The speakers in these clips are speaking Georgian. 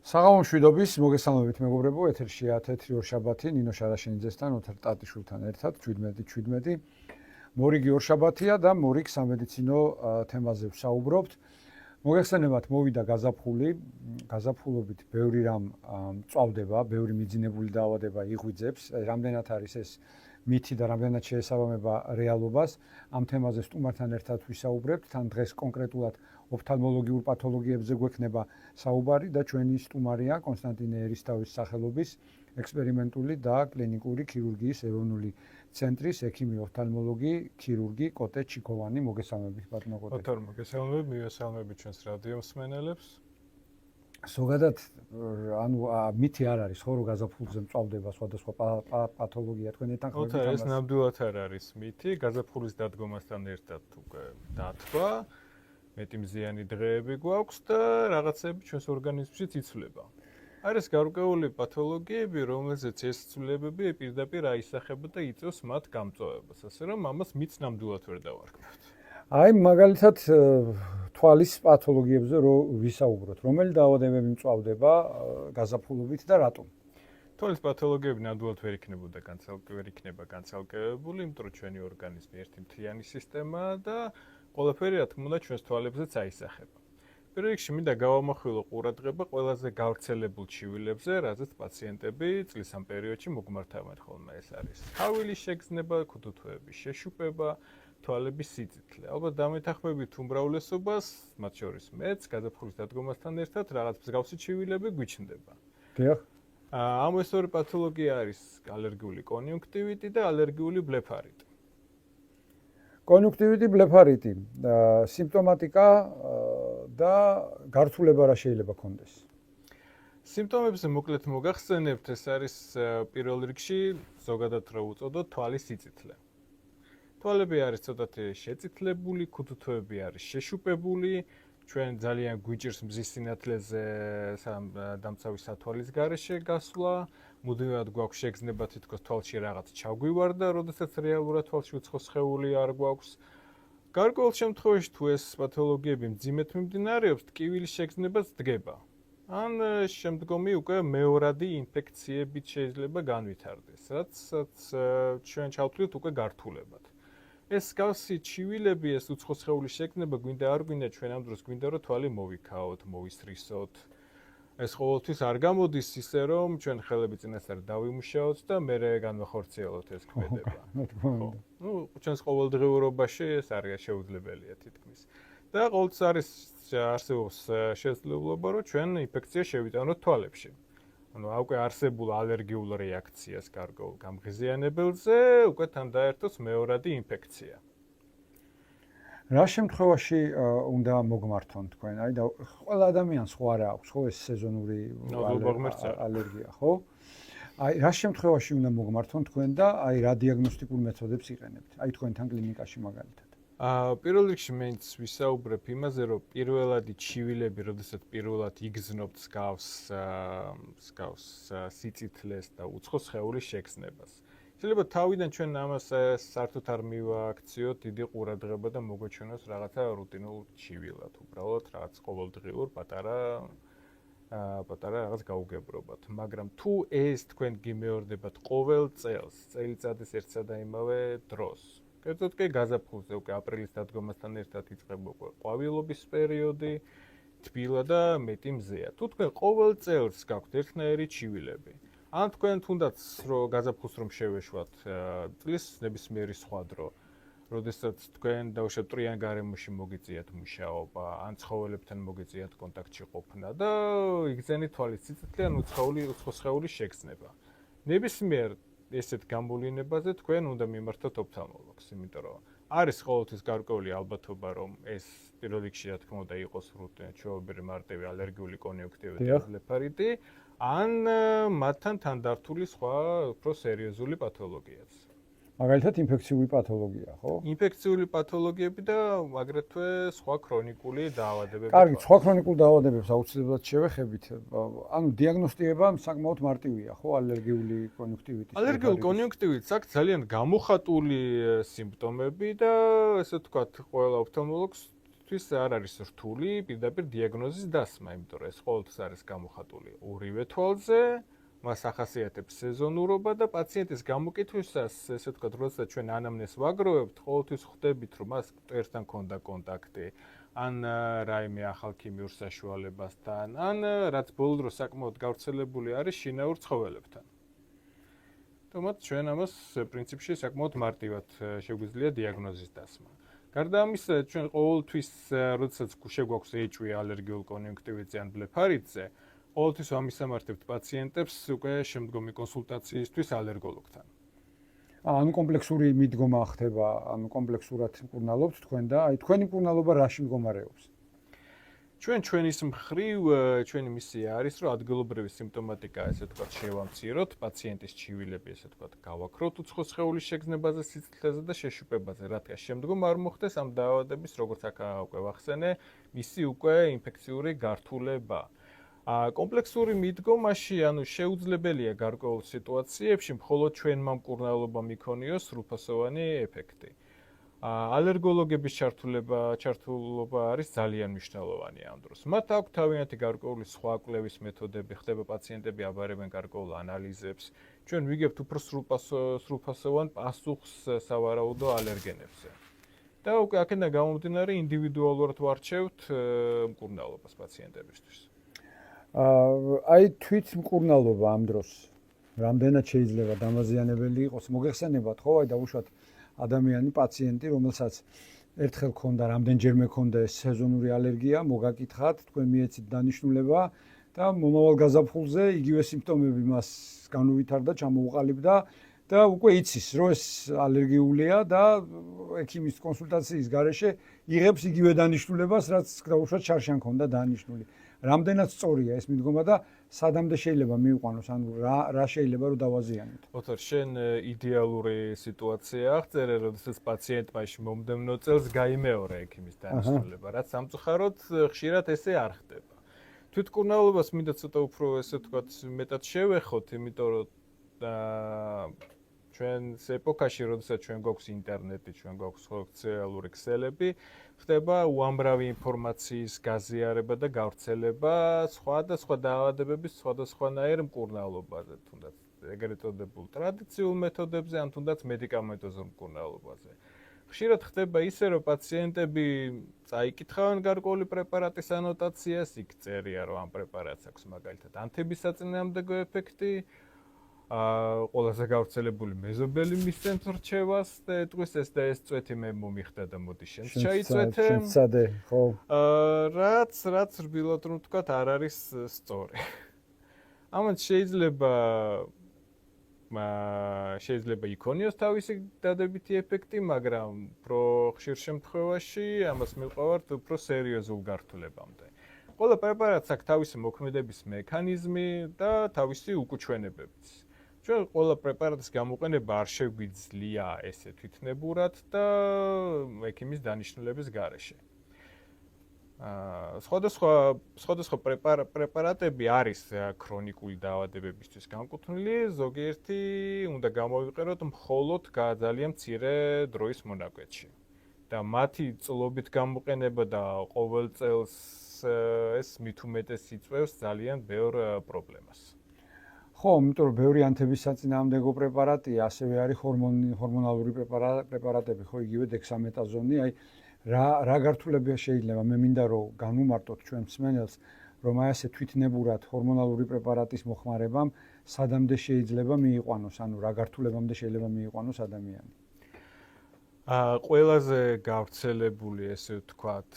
საღამომშვიდობის მოგესალმებით მეგობრებო, ეთერშია თეთრი ორშაბათი, ნინო შარაშენიძესთან, ოთარ ტატიშვილთან ერთად 17 მორიგი ორშაბათია და მორიგ სამედიცინო თემაზე ვსაუბრობთ. მოგეხსენებათ, მოვიდა გაზაფხულობით ბევრი რამ წავდება, ბევრი მიძინებული დაავადება იღვიძებს, რამდენად არის ეს მითი და რამდენად შეესაბამება რეალობას. ამ თემაზე სტუმართან ერთად ვისაუბრებთ, თან დღეს კონკრეტულად ოფთალმოლოგიურ პათოლოგიებზე გვექნება საუბარი და ჩვენი სტუმარია კონსტანტინე ერისთავის სახელობის ექსპერიმენტული და კლინიკური ქირურგიის ეროვნული ცენტრის ექიმი ოფთალმოლოგი ქირურგი კოტე ჩიქოვანი. მოგესალმებით ბატონო კოტე. ოთარ, მოგესალმებით, მივესალმებით ჩვენს რადიო მსმენელებს. ზოგადად ანუ მითი არ არის ხო რომ გაზაფხულზე მწვავდება სხვადასხვა პათოლოგია თქვენთან ხმებით ოთარ, ეს ნამდვილად არ არის მითი, გაზაფხულის დადგომასთან ერთად უკვე დათვა, მეტი მზიანი დღეები გვაქვს და რაღაცები ჩვენს ორგანიზმშიც იცვლება. არის გარკვეული პათოლოგიები, რომელზეც ეს ცვლილებები პირდაპირ აისახება და იწვევს მათ გამწვავებას, ასე რომ ამას მითს ნამდვილად ვერ დავარქმევთ. აი მაგალითად თვალის პათოლოგიებზე რო ვისაუბროთ, რომელი დაავადებები მწვავდება გაზაფხულობით და რატომ? თვალის პათოლოგიები ნამდვილად ვერ იქნება განცალკევებული, იმიტომ რომ ჩვენი ორგანიზმი ერთი მთლიანი სისტემაა და ყველაფერი რა თქმა უნდა ჩვენს თვალებზეც აისახება. პირველ რიგში მინდა გავამახვილო ყურადღება ყველაზე გავრცელებულ ჩივილებზე, რაზეც პაციენტები წლის ამ პერიოდში მოგმართავენ ხოლმე. ეს არის თავილის შეგრძნება, ქუთუთოების შეშუპება, თვალების სიწითლე. ალბათ დამეთანხმებით უმრავლესობას, მათ შორის მეც, გაზაფხულის დადგომასთან ერთად რაღაც მსგავსი ჩივილები გვიჩნდება. დიახ. ამ ეს ორი პათოლოგია არის ალერგიული კონიუნქტივიტი და ალერგიული ბლეფარიტი. კონიუნქტივიტი, ბლეფარიტი, სიმპტომატიკა და გარცულება რა შეიძლება ქონდეს? სიმპტომებზე მოკლედ მოგახსენებთ, ეს არის პირველ რიგში ზოგადად რა უწოდოთ თვალის სიწითლე. თვალები არის ცოტათი შეწითლებული, ქუთუთოები არის შეშუპებული, ჩვენ ძალიან გვიჭირს მზის სინათლეზე დამცავი სათვალის გარეშე გასვლა, მუდმივად გვაქვს შეგრძნება თითქოს თვალში რაღაც ჩაგვივარდა, როდესაც რეალურად თვალში უცხო სხეული არ გვაქვს. გარკვეულ შემთხვევაში თუ ეს პათოლოგიები მძიმედ მიმდინარეობს, ტკივილის შეგრძნებაც დგება. ან შემდგომი უკვე მეორადი ინფექციებით შეიძლება განვითარდეს, რაც ჩვენ ჩავთვლით უკვე გართულებად. ეს მსგავსი ჩივილები, ეს უცხო სხეულის შეგრძნება გვინდა არ გვინდა, ჩვენ ამ დროს გვინდა რომ თვალი მოვიქაოთ, მოვისრისოთ. ეს ყოველთვის არ გამოდის ისე რომ ჩვენ ხელები წინასწარ დავიმუშაოთ და მერე განვახორციელოთ ეს ქმედება. ნუ ჩვენს ყოველდღიურობაში ეს არ შეუძლებელია თითქმის. და ყოველთვის არსებობს შესაძლებლობა რომ ჩვენ ინფექცია შევიტანოთ თვალებში. ანუ უკვე არსებულ ალერგიულ რეაქციას გარკვეულ გამღიზიანებელზე უკვე თან დაერთოს მეორადი ინფექცია. რა შემთხვევაში უნდა მოგმართონ თქვენ? აი და ყველა ადამიანს ხო არა აქვს ხო ეს სეზონური ალერგია, ხო? აი რა შემთხვევაში უნდა მოგმართონ თქვენ და აი რა დიაგნოსტიკურ მეთოდებს იყენებთ? აი თქვენთან კლინიკაში მაგალითად. პირველ რიგში მეც ვისაუბრებ იმაზე, რომ პირველადი ჩივილები, როდესაც პირველად იგრძნობთ მსგავს სიწითლეს და უცხო სხეულის შეგრძნებას. შეიძლება თავიდან ჩვენ ამას საერთოდ არ მივაქციოთ დიდი ყურადღება და მოგვეჩვენოს რაღაცა რუტინულ ჩივილად, უბრალოდ რაღაც ყოველდღიურ პატარა რაღაც გაუგებრობათ. მაგრამ თუ ეს თქვენ გიმეორდებათ ყოველ წელს, წელიწადის ერთსა და იმავე დროს, კერძოდ კი გაზაფხულზე უკვე აპრილის დადგომასთან ერთად იწყება უკვე ყვავილობის პერიოდი, თბილა და მეტი მზეა. თუ თქვენ ყოველ წელს გაქვთ ერთნაირი ჩივილები, ან თქვენ თუნდაც რომ გაზაფხულს რომ შევეშვათ წლის ნებისმიერი სხვა დრო, როდესაც თქვენ დაუშვათ ტრიან გარემოში მოგიწიათ მუშაობა, ან ცხოველებთან მოგიწიათ კონტაქტში ყოფნა და იგრძენით თვალის სიწითლე ან უცხო სხეულის შეგრძნება. ნებისმიერ ესეთ გამოვლინებაზე თქვენ უნდა მიმართოთ ოფთალმოლოგს, იმიტომ რომ არის ყოველთვის გარკვეული ალბათობა, რომ ეს პირველ რიგში რა თქმა უნდა იყოს ჩვეულებრივი მარტივი ალერგიული კონიუნქტივიტი და ბლეფარიტი, ან მათთან თანდართული სხვა უფრო სერიოზული პათოლოგიაც. მაგალითად ინფექციური პათოლოგია, ხო? ინფექციური პათოლოგიები და აგრეთვე სხვა ქრონიკული დაავადებები. კარგი, სხვა ქრონიკულ დაავადებებს აუცილებლად შევეხებით. ანუ დიაგნოსტირება საკმაოდ მარტივია, ხო, ალერგიული კონიუნქტივიტის. ალერგიული კონიუნქტივიტს აქვს ძალიან გამოხატული სიმპტომები და ესე ვთქვათ, ყველა ოფთალმოლოგს ყოველთვის არ არის რთული პირდაპირ დიაგნოზის დასმა, იმიტომ რომ ეს ყოველთვის არის გამოხატული ორივე თვალზე, მას ახასიათებს სეზონურობა და პაციენტის გამოკითხვისას, ესე ვთქვათ, როდესაც ჩვენ ანამნეზს ვაგროვებთ, ყოველთვის ხვდებით, რომ მას მტვერთან ქონდა კონტაქტი, ან რაიმე ახალ ქიმიურ საშუალებასთან, ან რაც ბოლო დროს საკმაოდ გავრცელებული არის შინაურ ცხოველებთან. თუმცა ჩვენ ამას პრინციპში საკმაოდ მარტივად შეგვიძლია დიაგნოზის დასმა. გარდა ამისა, ჩვენ ყოველთვის, როდესაც შეგვაქვს ეჭვი ალერგიულ კონიუნქტივიტზე ან ბლეფარიტზე, ყოველთვის ვამისამართებთ პაციენტებს უკვე შემდგომი კონსულტაციისთვის ალერგოლოგთან. ანუ კომპლექსური მიდგომა ხდება, ანუ კომპლექსურად მკურნალობთ თქვენ და აი თქვენი მკურნალობა რაში მდგომარეობს? ჩვენის მხრივ, ჩვენი მისია არის, რომ ადგილობრივი სიმპტომატიკა, ესე ვთქვათ, შევამციროთ, პაციენტის ჩივილები, ესე ვთქვათ, გავაქროთ უცხო სხეულის შეგრძნებაზე, სიცოცხლეზე და შეშუპებაზე, რადგან შემდგომ არ მოხდეს ამ დაავადების, როგორც აქ უკვე ვახსენე, მისი უკვე ინფექციური გართულება. კომპლექსური მიდგომაში, ანუ შეუძლებელია გარკვეულ სიტუაციებში მხოლოდ ჩვენმა მკურნალობამ იქონიოს სრულფასოვანი ეფექტი. ალერგოლოგების ჩართულობა არის ძალიან მნიშვნელოვანი ამ დროს. მათ აქვთ თავიანთი გარკვეული სხვა კვლევის მეთოდები, ხდება პაციენტები აბარებენ გარკვეულ ანალიზებს. ჩვენ ვიგებთ უფრო სრულფასოვან პასუხს სავარაუდო ალერგენებზე. და უკვე აქედან გამომდინარე ინდივიდუალურად ვარჩევთ მკურნალობას პაციენტებისთვის. აი თვით მკურნალობა ამ დროს რამდენად შეიძლება დამაზიანებელი იყოს? მოგეხსენებათ ხო, აი დაუშვათ ადამიანი პაციენტი, რომელსაც ერთხელ ქონდა, რამდენჯერმე ქონდა ეს სეზონური ალერგია, მოგაკითხათ, თქვენ მიეცით დანიშნულება და მომავალ გაზაფხულზე იგივე სიმპტომები მას განუვითარდა, ჩამოუყალიბდა და უკვე იცის, რომ ეს ალერგიულია და ექიმის კონსულტაციის გარეშე იღებს იგივე დანიშნულებას, რაც დაუშვათ შარშან ქონდა დანიშნული. რამდენად სწორია ეს მიდგომა და სადამდე შეიძლება მივიყვანოს, ანუ რა შეიძლება რომ დავაზიანოთ? ოთარ, შენ იდეალური სიტუაცია აღწერე, როდესაც პაციენტმა მომდევნო წელს გაიმეორა ექიმის დანიშნულება, რაც სამწუხაროდ ხშირად ესე არ ხდება. თვითმკურნალობას მინდა ცოტა უფრო ესე ვთქვათ მეტად შევეხოთ, იმიტომ რომ ჩვენს ეპოქაში, როდესაც ჩვენ გვაქვს ინტერნეტი, ჩვენ გვაქვს სოციალური ქსელები, ხდება უამრავი ინფორმაციის გაზიარება და გავრცელება სხვადასხვა დაავადებების სხვადასხვანაირ მკურნალობაზე, თუნდაც ეგრეთ წოდებულ ტრადიციულ მეთოდებზე, ან თუნდაც მედიკამენტოზურ მკურნალობაზე. ხშირად ხდება ისე, რომ პაციენტები წაიკითხავენ გარკვეული პრეპარატის ანოტაციას, იქ წერია, რომ ამ პრეპარატს აქვს მაგალითად ანთების საწინააღმდეგო ეფექტი, ყველაზე გავრცელებული მეზობელი მისცემთ რჩევას და ეტყვის ეს და ეს წვეთი მე მომიხდა და მოდი შენც ჩაიწვეთე. შენცადე, ხო. რაც რბილად რომ ვთქვათ, არ არის სწორი. ამან შეიძლება იქონიოს თავისი დადებითი ეფექტი, მაგრამ უფრო ხშირ შემთხვევაში ამას მივყავართ უფრო სერიოზულ გართულებამდე. ყველა პრეპარატს აქვს თავისი მოქმედების მექანიზმი და თავისი უკუჩვენებებიც. ჩვენ ყველა პრეპარატის გამოყენება არ შეგვიძლია ესე თვითნებურად და ექიმის დანიშნულების გარეშე. სხვადასხვა პრეპარატები არის ქრონიკული დაავადებებისთვის განკუთვნილი, ზოგიერთი უნდა გამოვიყენოთ მხოლოდ ძალიან მცირე დროის მონაკვეთში. და მათი წლობით გამოყენება და ყოველ წელს ეს მით უმეტეს იწვევს ძალიან ბევრ პრობლემას. ხო, იმიტომ რომ ბევრი ანთების საწინააღმდეგო პრეპარატია, ასევე არის ჰორმონალური პრეპარატები, ხო, იგივე დექსამეტაზონი, აი რა გართულება შეიძლება? მე მინდა რომ განვუმარტოთ ჩვენ მსმენელს, რომ აი ასე თვითნებურად ჰორმონალური პრეპარატის მოხმარებამ სადამდე შეიძლება მიიყვანოს, ანუ რა გართულებამდე შეიძლება მიიყვანოს ადამიანი? ყველაზე გავრცელებული, ესე ვთქვათ,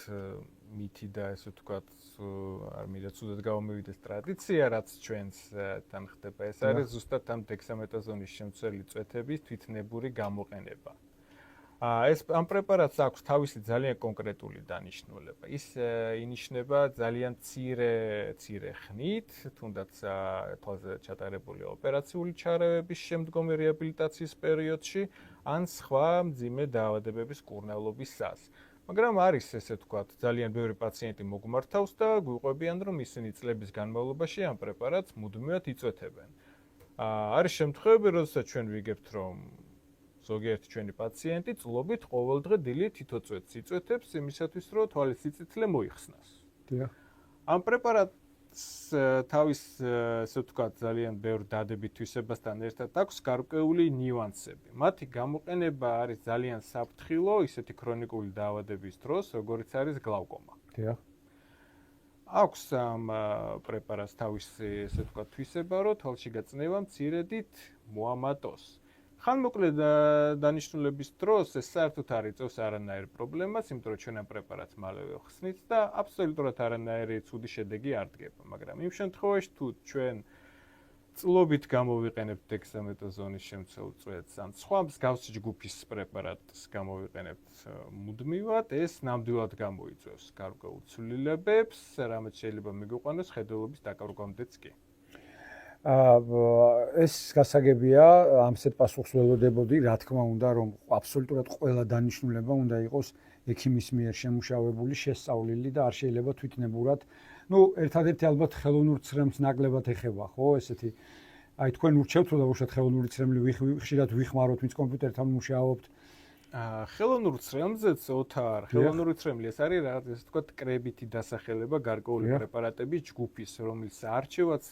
მითი და ესე ვთქვათ, არ მინდა ცუდად გამომივიდეს ტრადიცია, რაც ჩვენს თან ხდება, ეს არის ზუსტად ამ დექსამეტაზონის შემცველი წვეთების თვითნებური გამოყენება. ამ პრეპარატს აქვს თავისი ძალიან კონკრეტული დანიშნულება. ის ინიშნება ძალიან მცირე ხნით, თუნდაც თვალზე ჩატარებული ოპერაციული ჩარევების შემდგომი რეაბილიტაციის პერიოდში, ან სხვა მძიმე დაავადებების მკურნალობისას. მაგრამ არის ესე ვთქვათ, ძალიან ბევრი პაციენტი მოგმართავს და გვიყვებიან, რომ ისინი წლების განმავლობაში ამ პრეპარატს მუდმივად იწვეთებენ. არის შემთხვევები, როდესაც ჩვენ ვიგებთ, რომ ზოგიერთი ჩვენი პაციენტი წლობით ყოველდღე დილით თითო წვეთს იწვეთებს იმისათვის, რომ თვალის სიცოცხლე მოიხსნას. დიახ. ამ პრეპარატს თავის ესე ვთქვათ ძალიან ბევრ დადებით თვისებასთან ერთად აქვს გარკვეული ნიუანსები. მათი გამოყენება არის ძალიან საფრთხილო ისეთი ქრონიკული დაავადების დროს, როგორიც არის გლავკომა. დიახ. აქვს ამ პრეპარატს თავისი ესე ვთქვათ თვისება, რომ თვალში გაწნევა მცირედით მოამატოს. ხანმოკლე დანიშნულების დროს ეს საერთოდ არ იწვევს არანაირ პრობლემას, იმიტომ რომ ჩვენ ამ პრეპარატს მალევე ხსნით და აბსოლუტურად არანაირი ცუდი შედეგი არ დგება, მაგრამ იმ შემთხვევაში თუ ჩვენ წლობით გამოვიყენებთ დექსამეტაზონის შემცველ წვეთს ან სხვა მსგავსი ჯგუფის პრეპარატს გამოვიყენებთ მუდმივად, ეს ნამდვილად გამოიწვევს გარკვეულ ცვლილებებს, რამაც შეიძლება მიგვიყვანოს ხედელობის დაკარგვამდეც კი. ეს გასაგებია, ამსეთ პასუხს ველოდებოდი, რა თქმა უნდა, რომ აბსოლუტურად ყველა დანიშნულება უნდა იყოს ექიმის მიერ შემუშავებული, შესწავლილი და არ შეიძლება თვითნებურად. ერთადერთი ალბათ ხელოვნურ ცრემლს ნაკლებად ეხება, ხო, ესეთი. აი თქვენ ურჩევთ, რომ დავუშვათ ხელოვნური ცრემლი ხშირად ვიხმაროთ, ვინც კომპიუტერთან მუშაობთ. ხელოვნურ ცრემლზეც ოთარ, ხელოვნური ცრემლი ეს არის რაღაც ესე ვთქვათ კრებითი დასახელება გარკვეული პრეპარატების ჯგუფის, რომელიც არჩევაც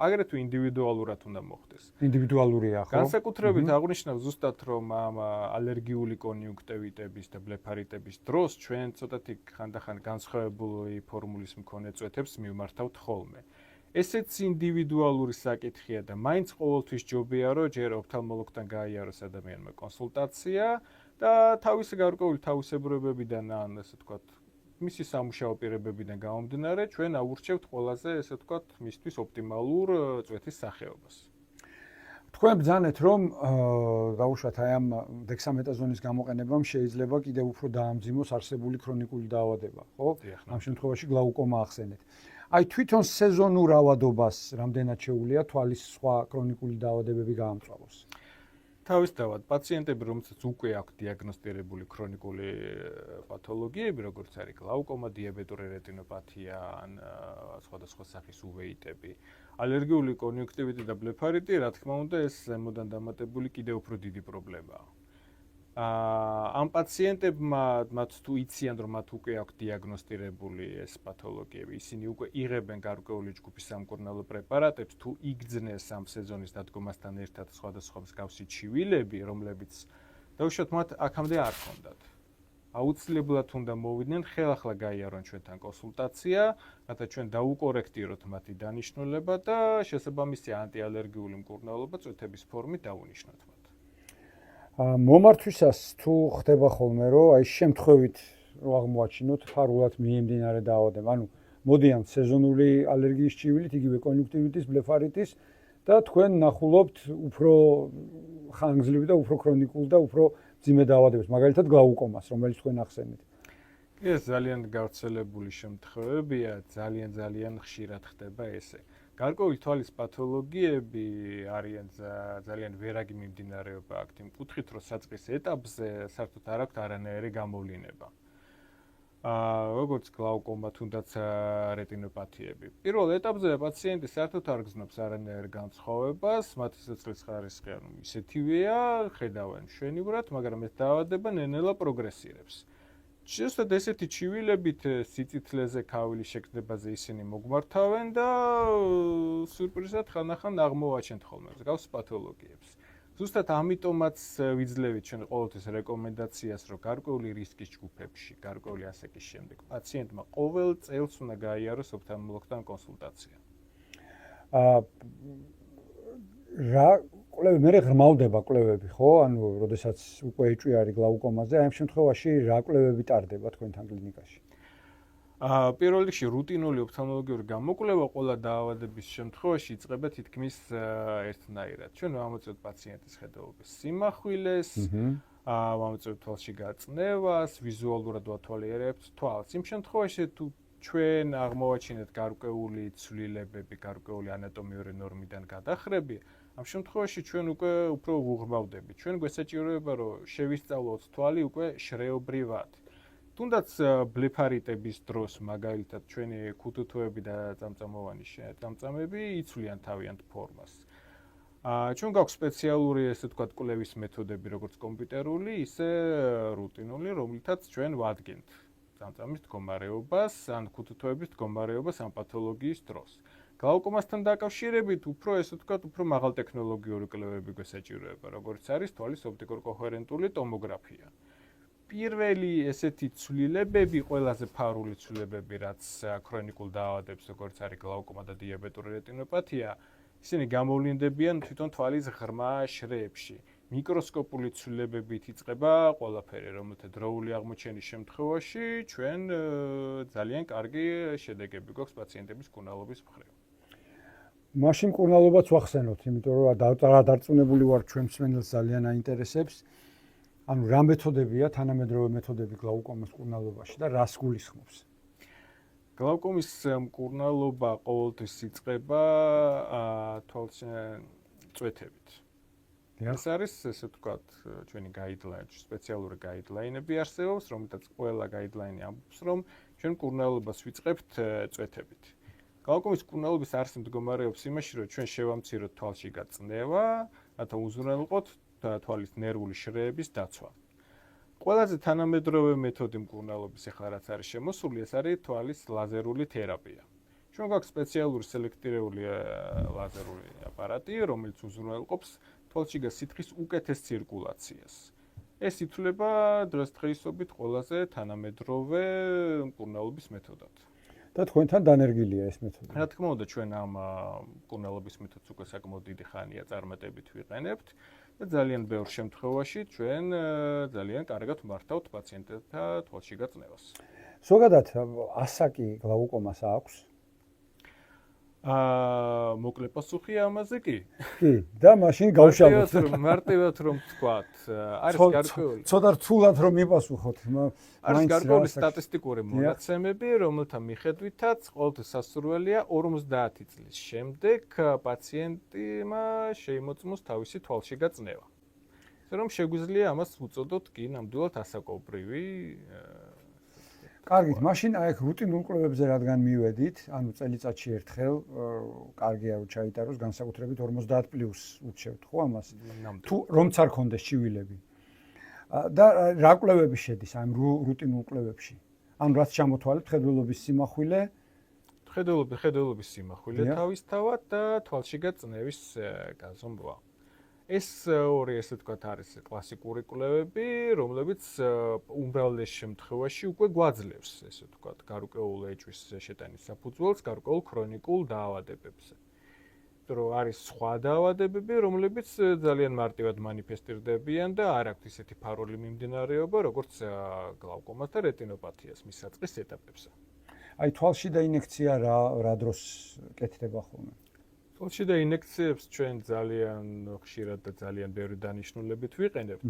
აგრეთვე ინდივიდუალურად უნდა მოხდეს. ინდივიდუალურია, ხო? განსაკუთრებით აღნიშნავ ზუსტად რომ ამ ალერგიული კონიუნქტივიტების და ბლეფარიტების დროს ჩვენ ცოტათი ხანდახან განსხვავებული ფორმულის მქონე წვეთებს მივმართავთ ხოლმე. ესეც ინდივიდუალური საკითხია და მაინც ყოველთვის ჯობია რომ ჯერ ოფთალმოლოგთან გაიაროს ადამიანმა კონსულტაცია და თავისი გარკვეული თავისებურებებიდან ან ესე ვთქვათ მისი სამუშაო პირებებიდან გამომდინარე ჩვენ აურჩევთ ყველაზე ესე ვთქვათ მისთვის ოპტიმალურ წვეთის სახეობას. თქვენ ბრძანეთ რომ დავუშვათ აი ამ დექსამეტაზონის გამოყენებამ შეიძლება კიდევ უფრო დაამძიმოს არსებული ქრონიკული დაავადება, ხო? ამ შემთხვევაში გლაუკომა ახსენეთ. აი თვითონ სეზონურ ავადობას რამდენად შეუძლია თვალის სხვა ქრონიკული დაავადებები გაამწვავოს. თავისთავად პაციენტები, რომელსაც უკვე აქვს დიაგნოსტირებული ქრონიკული პათოლოგიები, როგორც არის გლაუკომა, დიაბეტური რეტინოპათია ან სხვადასხვა სახის უვეიტები, ალერგიული კონიუნქტივიტი და ბლეფარიტი, რა თქმა უნდა, ეს ზემოდან დამატებული კიდევ უფრო დიდი პრობლემაა. ამ პაციენტებმა მათ თუ იციან რომ მათ უკვე აქვს დიაგნოსტირებული ეს პათოლოგიები, ისინი უკვე იღებენ გარკვეული ჯგუფის სამკურნალო პრეპარატებს, თუ იგრძნეს ამ სეზონის დადგომასთან ერთად სხვადასხვა მსგავსი ჩივილები, რომლებიც დავუშვათ მათ აქამდე არ ჰქონდათ. აუცილებლად უნდა მოვიდნენ ხელახლა გაიარონ ჩვენთან კონსულტაცია, რათა ჩვენ დაუკორექტიროთ მათი დანიშნულება და შესაბამისი ანტიალერგიული მკურნალობა წვეთების ფორმით დავუნიშნოთ მათ. მომართვისას თუ ხდება ხოლმე რომ აი შემთხვევით რომ აღმოაჩინოთ ფარულად მიემდინარე დაავადება, ანუ მოდიან სეზონური ალერგიის ჩივილით, იგივე კონიუნქტივიტის, ბლეფარიტის და თქვენ ნახულობთ უფრო ხანგრძლივ და უფრო ქრონიკულ და უფრო მძიმე დაავადებას, მაგალითად გლაუკომას, რომელიც თქვენ ახსენეთ. ეს ძალიან გავრცელებული შემთხვევებია, ძალიან ხშირად ხდება ესე. გარკვეული თვალის პათოლოგიები არიან ძალიან ვერაგი მიმდინარეობა აქვთ იმ კუთხით, რომ საწყის ეტაპზე საერთოდ არ აქვთ არანაირი გამოვლინება. როგორც გლაუკომა, თუნდაც რეტინოპათიები. პირველ ეტაპზე პაციენტი საერთოდ არ გრძნობს არანაირ განსხვავებას, მათი სიცოცხლის ხარისხი ისეთივეა, ხედავენ მშვენივრად, მაგრამ ეს დაავადება ნელ-ნელა პროგრესირებს. შესაძლოა ესეთი ჩივილებით სიცოცხლეზე ქავილის შეკრებაზე ისინი მოგმართავენ და სიურპრიზად ხანახან აღმოვაჩენთ ხოლმე მსგავს პათოლოგიებს. ზუსტად ამიტომაც ვიძლევით ჩვენ ყოველთვის რეკომენდაციას, რომ გარკვეული რისკის ჯგუფებში, გარკვეული ასაკის შემდეგ პაციენტმა ყოველ წელს უნდა გაიაროს ოფთალმოლოგთან კონსულტაცია. რა კვლევები მე ღრმავდება კვლევები, ხო? ანუ როდესაც უკვე ეჭვი გლაუკომაზე, აი ამ შემთხვევაში რა კვლევები ტარდება თქვენთან კლინიკაში? პირველ რიგში რუტინული ოფთალმოლოგიური გამოკვლევა ყველა დაავადების შემთხვევაში იწყება თითქმის ერთნაირად. ჩვენ ვამოწევთ პაციენტის ხედელობის სიმახვილეს, ვამოწევთ თვალში გაწნევას, ვიზუალურად ვათვალიერებთ თვალს. იმ შემთხვევაში თუ ჩვენ აღმოვაჩინეთ გარკვეული ცვლილებები, გარკვეული ანატომიური ნორმიდან გადახრები, ამ შემთხვევაში ჩვენ უკვე უფრო ვუღრმავდებით. ჩვენ გვესაჭიროება რომ შევისწავლოთ თვალი უკვე შრეობრივად. თუნდაც ბლეფარიტების დროს მაგალითად ჩვენი ქუთუთოები და წამწამოვანი წამწამები იცვლიან თავიანთ ფორმას. ჩვენ გვაქვს სპეციალური, ესე ვთქვათ, კვლევის მეთოდები, როგორც კომპიუტერული, ისე რუტინული, რომლითაც ჩვენ ვადგენთ წამწამის მდგომარეობას, ან ქუთუთოების მდგომარეობას ამ პათოლოგიის დროს. გლაუკომასთან დაკავშირებით უფრო, ესე ვთქვათ, უფრო მაღალტექნოლოგიური კვლევები გვესაჭიროება, როგორც არის თვალის ოპტიკურ-კოჰერენტული ტომოგრაფია. პირველი ესეთი ცვლილებები, ყველაზე ფარული ცვლილებები, რაც ქრონიკულ დაავადებს, როგორც არის გლაუკომა და დიაბეტური რეტინოპათია, ისინი გამოვლინდებიან თვითონ თვალის ღრმა შრეებში. მიკროსკოპული ცვლილებებით იწყება ყველაფერი, რომელთა დროული აღმოჩენის შემთხვევაში ჩვენ ძალიან კარგი შედეგები გვაქვს პაციენტების მკურნალობის მხრივ. მაშინ მკურნალობაც ვახსენოთ, იმიტომ რომ დარწმუნებული ვარ ჩვენ მსმენელს ძალიან აინტერესებს. ანუ რა მეთოდებია, თანამედროვე მეთოდები გლაუკომის მკურნალობაში და რას გულისხმობს? გლაუკომის მკურნალობა ყოველთვის იწყება თვალს წვეთებით. ეს არის, ესე ვთქვათ, ჩვენი გაიდლაინი, სპეციალური გაიდლაინები არსებობს, რომელთაც ყველა გაიდლაინი ამბობს, რომ ჩვენ მკურნალობას ვიწყებთ წვეთებით. გლაუკომის მკურნალობის არსი მდგომარეობს იმაში, რომ ჩვენ შევამციროთ თვალში გაწნევა, რათა უზრუნველყოთ თვალის ნერვული შრეების დაცვა. ყველაზე თანამედროვე მეთოდი მკურნალობის ახლა რაც არის შემოსული, ეს არის თვალის ლაზერული თერაპია. ჩვენ გვაქვს სპეციალური სელექტირებული ლაზერული აპარატი, რომელიც უზრუნველყოფს თვალშიგა სითხის უკეთეს ცირკულაციას. ეს ითვლება დღესდღეობით ყველაზე თანამედროვე მკურნალობის მეთოდად. და თქვენთან დანერგილია ეს მეთოდი. რა თქმა უნდა, ჩვენ ამ მკურნალობის მეთოდს უკვე საკმაოდ დიდი ხანია წარმატებით ვიყენებთ და ძალიან ბევრ შემთხვევაში ჩვენ ძალიან კარგად მართავთ პაციენტთა თვალშიგა წნევას. ზოგადად ასაკი გლაუკომას აქვს? მოკლე პასუხია ამაზე კი. კი, და მაშინ გავშალოთ. მარტივად რომ ვთქვათ, არის გარკვეული. ცოტა რთულად რომ მიპასუხოთ, არის გარკვეული სტატისტიკური მონაცემები, რომელთა მიხედვითაც ყოველთვის სასურველია 50 წლის შემდეგ პაციენტმა შეიმოწმოს თავისი თვალშიგა წნევა. ისე რომ შეგვიძლია ამას უწოდოთ კი ნამდვილად ასაკობრივი. კარგით, მაშინ აი ეს რუტინულ კვლევებზე რადგან მივედით, ანუ წელიწადში ერთხელ კარგია რომ ჩაიტაროს, განსაკუთრებით 50+ ურჩევთ ხო ამას? თუ რომც არ ქონდეს ჩივილები. და რა კვლევები შედის ამ რუტინულ კვლევებში? ანუ რაც ჩამოთვალეთ, ხედველობის სიმახვილე, ხედველობის სიმახვილე თავისთავად და თვალშიგა წნევის გაზომვა. ეს ორი, ესე ვთქვათ, არის კლასიკური კვლევები, რომლებიც უმრავლეს შემთხვევაში უკვე გვაძლევს, ესე ვთქვათ, გარკვეულ ეჭვის შეტანის საფუძველს, გარკვეულ ქრონიკულ დაავადებებზე. იმიტომ რომ არის სხვა დაავადებები, რომლებიც ძალიან მარტივად მანიფესტირდებიან და არ აქვთ ისეთი ფარული მიმდინარეობა, როგორც გლაუკომას და რეტინოპათიას მის საწყის ეტაპებზე. აი თვალშიდა ინექცია რა დროს კეთდება ხოლმე? თვალშიდა ინექციებს ჩვენ ძალიან ხშირად და ძალიან ბევრი დანიშნულებით ვიყენებთ.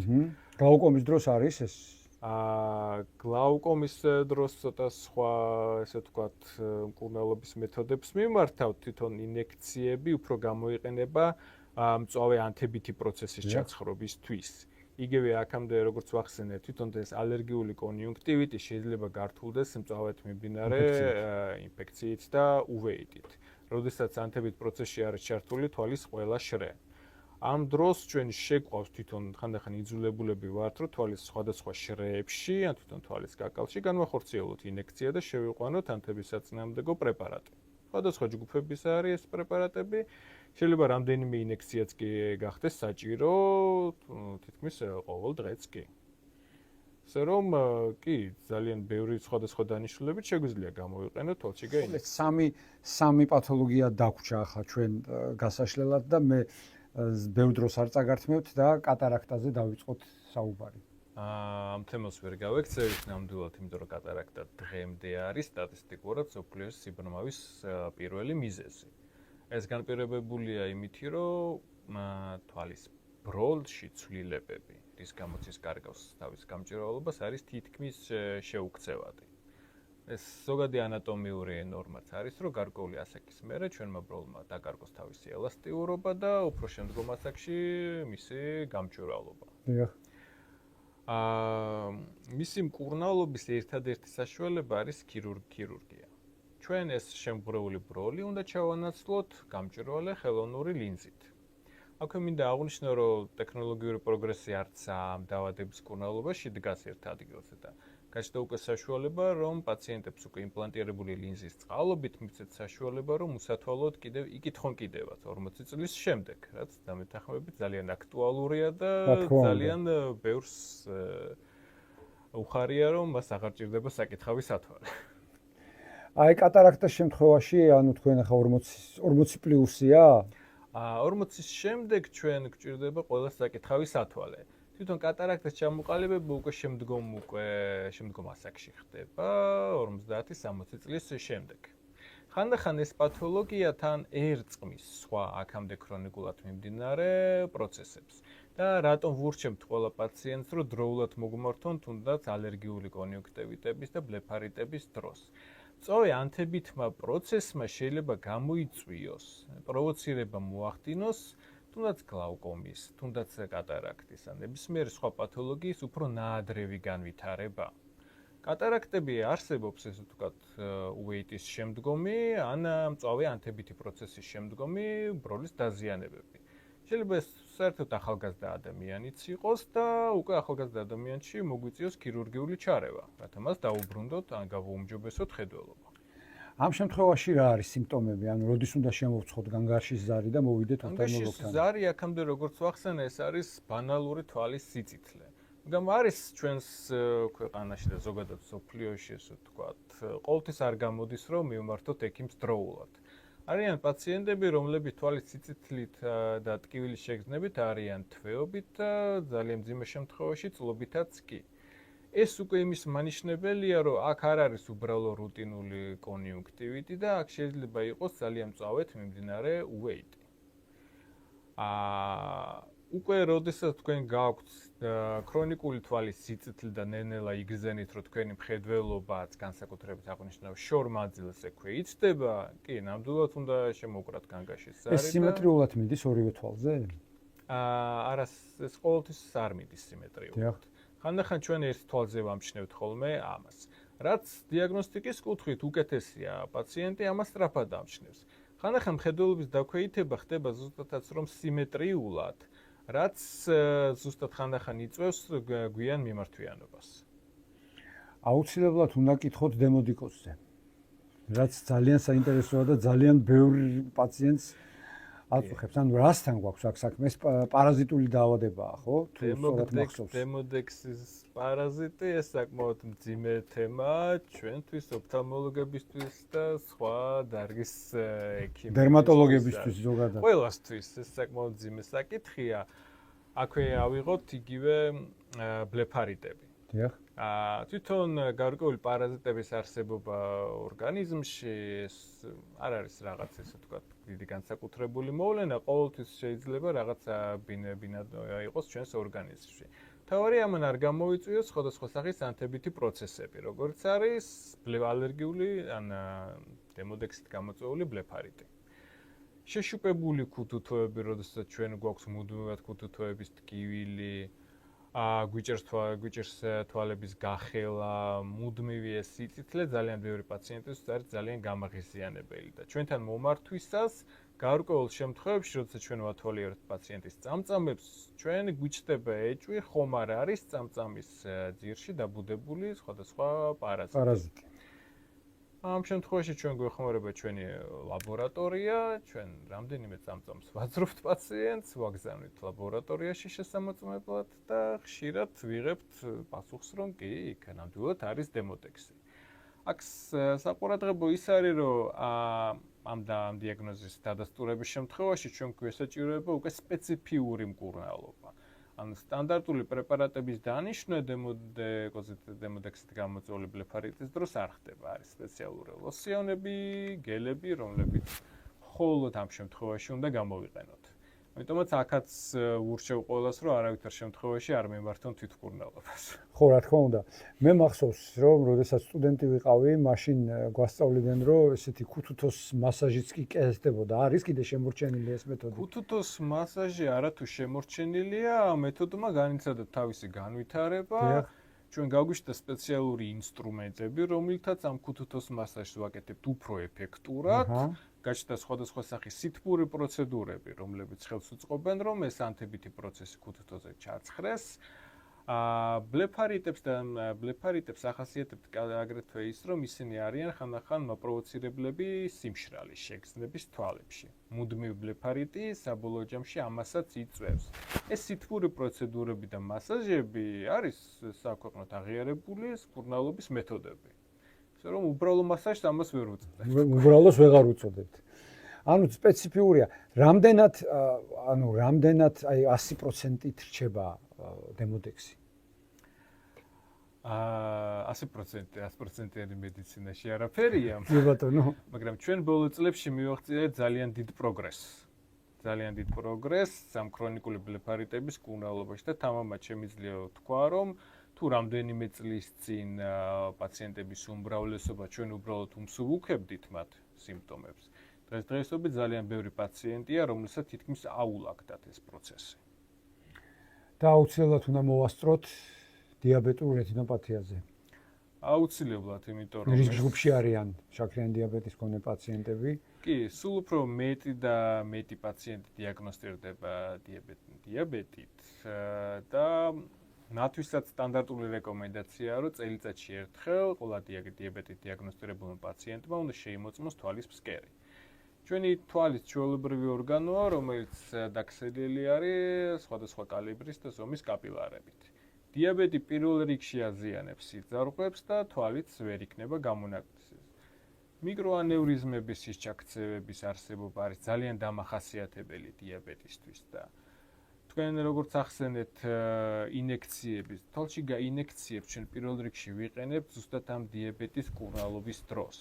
გლაუკომის დროს არის ეს? გლაუკომის დროს ცოტა სხვა, ესე ვთქვათ, მკურნალობის მეთოდებს მიმართავთ, თვითონ ინექციები უფრო გამოიყენება მწვავე ანთებითი პროცესის ჩაცხრობისთვის. იგივე აქამდე როგორც ვახსენეთ, თვითონ ეს ალერგიული კონიუნქტივიტი შეიძლება გართულდეს მწვავედ მიმდინარე ინფექციით და UV-ით. როდესაც ანთებით პროცესში არის ჩართული თვალის ყველა შრე. ამ დროს ჩვენ შეგვყავს თვითონ ხანდახან იძულებულები ვართ, რომ თვალის სხვადასხვა შრეებში, ან თვითონ თვალის კაკალში განვახორციელოთ ინექცია და შევიყვანოთ ანთების საწინააღმდეგო პრეპარატი. სხვადასხვა ჯგუფების არის ეს პრეპარატები. შეიძლება რამდენიმე ინექციაც კი გახდეს საჭირო, თითქმის ყოველ დღეც კი. ასე რომ კი, ძალიან ბევრი სხვადასხვა დანიშნულებით შეგვიძლია გამოვიყენოთ თვალშიგა ინექცია. სამი პათოლოგია დაგვრჩა ახლა ჩვენ გასაშლელად და მე ბევრ დროს არ წაგართმევთ და კატარაქტაზე დავიწყოთ საუბარი. ამ თემას ვერ გავექცევით ნამდვილად, იმიტომ რომ კატარაქტა დღემდე არის სტატისტიკურად მსოფლიოს სიბრმავის პირველი მიზეზი. ეს განპირობებულია იმით, რომ თვალის ბროლში ცვლილებები, რის გამოც ის კარგავს თავის გამჭვირვალობას, არის თითქმის შეუქცევადი. ეს ზოგადი ანატომიური ნორმაც არის, რომ გარკვეული ასაკის მერე ჩვენმა ბროლმა დაკარგოს თავისი ელასტიურობა და უფრო შემდგომ ასაკში მისი გამჭვირვალობა. დიახ. მისი მკურნალობის ერთადერთი საშუალება არის ქირურგია. ჩვენ ეს შემგროვული ბროლი უნდა ჩავანაცვლოთ გამჭვირვალე ხელოვნური ლინზით. აქვე მინდა აღვნიშნო, რომ ტექნოლოგიური პროგრესი არც ამ დაავადების კურნალობაში დგას ერთ ადგილზე და გაჩნდა უკვე საშუალება, რომ პაციენტებს უკვე იმპლანტირებული ლინზის წყალობით მიცეთ საშუალება, რომ უსათვალოდ კიდევ იკითხონ კიდევაც 40 წლის შემდეგ, რაც დამეთანხმებით ძალიან აქტუალურია და ძალიან ბევრს უხარია, რომ მას აღარ ჭირდება საკითხავი სათვალე. აი კატარაქტის შემთხვევაში, ანუ თქვენ ახლა 40 პლუსია? 40-ის შემდეგ ჩვენ გვჭირდება ყველა საკითხავი სათვალე. თვითონ კატარაქტის ჩამოყალიბება უკვე შემდგომ ასაკში ხდება 50-60 წლის შემდეგ. ხანდახან ეს პათოლოგია თან ერწყმის სხვა აქამდე ქრონიკულად მიმდინარე პროცესებს. და რატომ ვურჩევთ ყველა პაციენტს, რომ დროულად მოგმართონ თუნდაც ალერგიული კონიუნქტივიტების და ბლეფარიტების დროს. სწორედ ანთებითმა პროცესმა შეიძლება გამოიწვიოს, პროვოცირება მოახდინოს თუნდაც გლაუკომის, თუნდაც კატარაქტის, ან ნებისმიერი სხვა პათოლოგიის უფრო ნაადრევი განვითარება. კატარაქტები არსებობს, ესე ვთქვათ, უეიტის შემდგომი, ან მწვავე ანთებითი პროცესის შემდგომი ბროლის დაზიანებები. შეიძლება ეს საერთოდ ახალგაზრდა ადამიანიც იყოს და უკვე ახალგაზრდა ადამიანში მოგვიწიოს ქირურგიული ჩარევა, რათა მას დაუბრუნდოთ ან გავაუმჯობესოთ ხედველობა. ამ შემთხვევაში რა არის სიმპტომები? ანუ როდის უნდა შემოვცხოთ განგარშის ზარი და მოვიდეთ ოფთალმოლოგთან? განგარშის ზარი აქამდე როგორც ვახსენე, ეს არის ბანალური თვალის სიწითლე. მაგრამ არის ჩვენს ქვეყანაში და ზოგადად მსოფლიოში, ესე ვთქვათ, ყოველთვის არ გამოდის, რომ მივმართოთ ექიმს დროულად. არიან პაციენტები, რომლებიც თვალის სიწითლით და ტკივილის შეგრძნებით არიან თვეობით და ძალიან მძიმე შემთხვევაში წლობითაც კი. ეს უკვე იმის მანიშნებელია, რომ აქ არ არის უბრალო რუტინული კონიუნქტივიტი და აქ შეიძლება იყოს ძალიან მწვავედ მიმდინარე უეიტი. უკვე როდესაც თქვენ გაქვთ ქრონიკული თვალის სიწითლე და ნელ-ნელა იგრძენით, რომ თქვენი მხედველობაც განსაკუთრებით აღნიშნავ შორ მანძილზე ქვეიცდება, კი, ნამდვილად უნდა შემოუკრათ განგაშის ზარი. ეს სიმეტრიულად მიდის ორივე თვალზე? არა, ეს ყოველთვის არ მიდის სიმეტრიულად. ხანდახან ჩვენ ერთ თვალზე ვამჩნევთ ხოლმე ამას. რაც დიაგნოსტიკის კუთხით უკეთესია, პაციენტი ამას სწრაფად ამჩნევს. ხანდახან მხედველობის დაქვეითება ხდება ზუსტადაც რომ სიმეტრიულად, რაც ზუსტად ხანდახან იწვევს გვიან მიმართვიანობას. აუცილებლად უნდა კითხოთ დემოდიკოზზე. რაც ძალიან საინტერესოა და ძალიან ბევრ პაციენტს აწუხებს. ანუ რასთან გვაქვს აქ საქმე? ეს პარაზიტული დაავადებაა, ხო? თუ სწორად მახსოვს. დემოდექსის პარაზიტი ეს საკმაოდ მძიმე თემაა ჩვენთვის, ოფთალმოლოგებისთვის და სხვა დარგის ექიმებისთვის. დერმატოლოგებისთვის ზოგადად. ყველასთვის ეს საკმაოდ მძიმე საკითხია. აქვე ავიღოთ იგივე ბლეფარიტები. დიახ. თვითონ გარკვეული პარაზიტების არსებობა ორგანიზმში ეს არ არის რაღაც ესე ვთქვათ დიდი განსაკუთრებული მოვლენა, ყოველთვის შეიძლება რაღაცა ბინადო იყოს ჩვენს ორგანიზმში. თავარი ამან არ გამოიწვიოს სხვადასხვა სახის ანთებითი პროცესები, როგორც არის ალერგიული ან დემოდექსით გამოწვეული ბლეფარიტი. შეშუპებული ქუთუთოები, როდესაც ჩვენ გვაქვს მუდმივად ქუთუთოების ტკივილი, გვიჭერს თვალების გახელა, მუდმივი ეს სიწითლე ძალიან ბევრი პაციენტისთვის არის ძალიან გამაღიზიანებელი და ჩვენთან მომართვისას გარკვეულ შემთხვევებში, როდესაც ჩვენ ვათვალიერებთ პაციენტის წამწამებს, ჩვენ გვიჩნდება ეჭვი, ხომ არ არის წამწამის ძირში დაბუდებული სხვადასხვა პარაზიტი. ამ შემთხვევაში ჩვენ გვეხმარება ჩვენი ლაბორატორია, ჩვენ რამდენიმე წამწამს ვაძრობთ პაციენტს, ვაგზავნით ლაბორატორიაში შესამოწმებლად და ხშირად ვიღებთ პასუხს, რომ კი, იქ ნამდვილად არის დემოდექსი. აქ საყურადღებო ის არის, რომ ამ დიაგნოზის დადასტურების შემთხვევაში ჩვენ გვესაჭიროება უკვე სპეციფიური მკურნალობა. ან სტანდარტული პრეპარატების დანიშვნა დემოდექსით გამოწვეული ბლეფარიტის დროს არ ხდება. არის სპეციალური ლოსიონები, გელები, რომლებიც მხოლოდ ამ შემთხვევაში უნდა გამოვიყენოთ. ამიტომაც აქაც ვურჩევ ყველას, რომ არავითარ შემთხვევაში არ მიმართონ თვითმკურნალობას. ხო, რა თქმა უნდა. მე მახსოვს, რომ როდესაც სტუდენტი ვიყავი, მაშინ გვასწავლიდნენ, რომ ესეთი ქუთუთოს მასაჟიც კი კეთდებოდა. არის კიდე შემორჩენილი ეს მეთოდი? ქუთუთოს მასაჟი არათუ შემორჩენილია, მეთოდმა განიცადა თავისი განვითარება. ჩვენ გაგვიშთა სპეციალური ინსტრუმენტები, რომლითაც ამ ქუთუთოს მასაჟს ვაკეთებთ უფრო ეფექტურად გაჩნდა სხვადასხვა სახის სითბური პროცედურები, რომლებიც ხელს უწყობენ, რომ ეს ანთებითი პროცესი ქუთუთოზე ჩაცხრეს. ბლეფარიტებს ახასიათებთ აგრეთვე ის, რომ ისინი არიან ხანდახან მოპროვოცირებლები სიმშრალის შეგრძნების თვალებში. მუდმივ ბლეფარიტი საბოლოო ჯამში ამასაც იწვევს. ეს სითბური პროცედურები და მასაჟები არის საქვეყნოდ აღიარებული მკურნალობის მეთოდები. ისე რომ უბრალო მასაჟს ამას ვერ უწევთ. უბრალოს ვეღარ უწოდებთ. ანუ სპეციფიურია, რამდენად აი 100%-ით რჩება დემოდექსი. 100%-იანი მედიცინაში არაფერია. კი ბატონო. მაგრამ ჩვენ ბოლო წლებში მივაღწიეთ ძალიან დიდ პროგრესს. ძალიან დიდ პროგრესს ამ ქრონიკული ბლეფარიტების მკურნალობაში და თამამად შემიძლია თქვა, რომ თუ რამდენიმე წლის წინ პაციენტების უმრავლესობა ჩვენ უბრალოდ უმსუბუქებდით მათ სიმპტომებს. დღესდღეობით ძალიან ბევრი პაციენტია, რომელსაც თითქმის აულაგდათ ეს პროცესი. და აუცილებლად უნდა მოვასწროთ დიაბეტურ რეტინოპათიაზე. აუცილებლად, იმიტომ რომ რისკ ჯგუფში არიან შაქრიანი დიაბეტის მქონე პაციენტები. კი, სულ უფრო მეტი და მეტი პაციენტი დიაგნოსტირდება დიაბეტით და მათთვისაც სტანდარტული რეკომენდაციაა, რომ წელიწადში ერთხელ ყველა დიაბეტით დიაგნოსტირებულმა პაციენტმა უნდა შეიმოწმოს თვალის ფსკერი. ჩვენი თვალის ჩვეულებრივი ორგანოა, რომელიც დაქცეული არის სხვადასხვა კალიბრის და ზომის კაპილარებით. დიაბეტი პირველ რიგში აზიანებს სიძარღვებს და თვალიც ვერ იქნება გამონაკლისი. მიკროანევრიზმების სისჩაქცევების არსებობა არის ძალიან დამახასიათებელი დიაბეტისთვის და თქვენ როგორც ახსენეთ ინექციების, თვალში ინექციებს ჩვენ პირველ რიგში ვიყენებთ ზუსტად ამ დიაბეტის მკურნალობის დროს.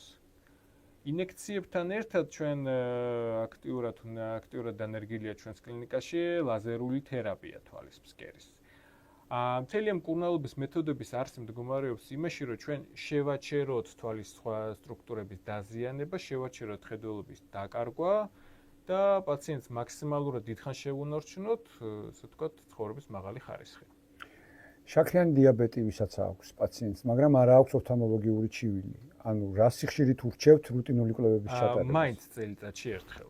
ინექციებთან ერთად ჩვენ აქტიურად დანერგილია ჩვენს კლინიკაში ლაზერული თერაპია თვალის ფსკერის. მთელი ამ მკურნალობის მეთოდების არსი მდგომარეობს იმაში, რომ ჩვენ შევაჩეროთ თვალის სხვა სტრუქტურების დაზიანება, შევაჩეროთ ხედველობის დაკარგვა და პაციენტს მაქსიმალურად დიდხანს შევუნარჩუნოთ, ასე ვთქვათ, ცხოვრების მაღალი ხარისხი. შაქრიანი დიაბეტი ვისაც აქვს პაციენტს, მაგრამ არ აქვს ოფთალმოლოგიური ჩივილი. ანუ რა სიხშირით ურჩევთ რუტინული კვლევების ჩატარებას? მაინც წელიწადში ერთხელ.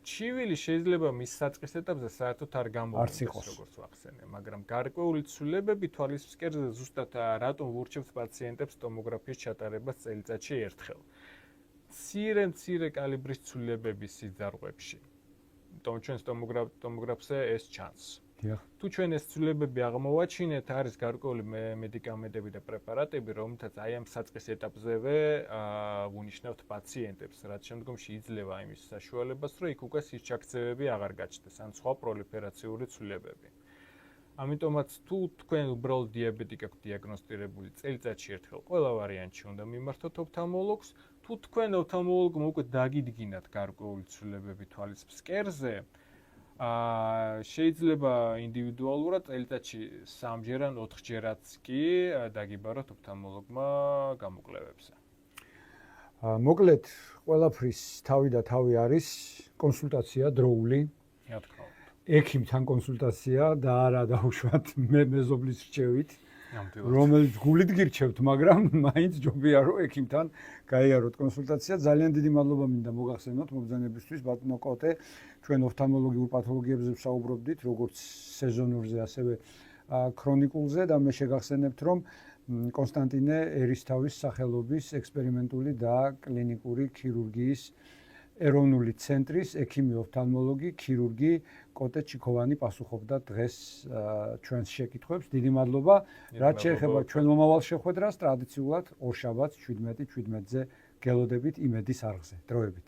ჩივილი შეიძლება მის საწყის ეტაპზე საერთოდ არ გამოვიდეს, როგორც ვახსენე, მაგრამ გარკვეული ცვლილებები თვალის ფსკერზე ზუსტად რატომ ვურჩევთ პაციენტებს ტომოგრაფიის ჩატარებას წელიწადში ერთხელ. მცირე კალიბრის ცვლილებები სიძარღვებში. ჩვენს ტომოგრაფზე ეს ჩანს. თუ ჩვენ ეს ცვლილებები აღმოვაჩინეთ, არის გარკვეული მედიკამენტები და პრეპარატები, რომლითაც აი ამ საწყის ეტაპზევე ვუნიშნავთ პაციენტებს, რაც შემდგომში იძლევა იმის საშუალებას, რომ იქ უკვე სისჩაქცევები აღარ გაჩნდეს, ან სხვა პროლიფერაციული ცვლილებები. ამიტომაც თუ თქვენ უბრალოდ დიაბეტი გაქვთ დიაგნოსტირებული წელიწადში ერთხელ ყველა ვარიანტში უნდა მიმართოთ ოფთალმოლოგს, თუ თქვენ ოფთალმოლოგმა უკვე დაგიდგინათ გარკვეული ცვლილებები თვალის ფსკერზე, შეიძლება ინდივიდუალურად წელიწადში 3-ჯერ ან 4-ჯერაც კი დაგიბაროთ ოფთალმოლოგმა გამოკვლევებზე. მოკლედ, ყველაფრის თავი და თავი არის კონსულტაცია დროული. რა თქმა უნდა. ექიმთან კონსულტაცია და არა დაუშვათ მეზობლის რჩევით, რომელიც გულით გირჩევთ, მაგრამ მაინც ჯობია რომ ექიმთან გაიაროთ კონსულტაცია. ძალიან დიდი მადლობა მინდა მოგახსენოთ მობრძანებისთვის, ბატონო კოტე. ჩვენ ოფთალმოლოგიურ პათოლოგიებზე ვსაუბრობდით, როგორც სეზონურზე, ასევე ქრონიკულზე და მე შეგახსენებთ, რომ კონსტანტინე ერისთავის სახელობის ექსპერიმენტული და კლინიკური ქირურგიის ეროვნული ცენტრის ექიმი ოფთალმოლოგი, ქირურგი კოტე ჩიქოვანი პასუხობდა დღეს ჩვენს შეკითხვებს. დიდი მადლობა. რაც შეეხება ჩვენ მომავალ შეხვედრას, ტრადიციულად ორშაბათს 17:17-ზე გელოდებით იმედის არხზე. დროებით.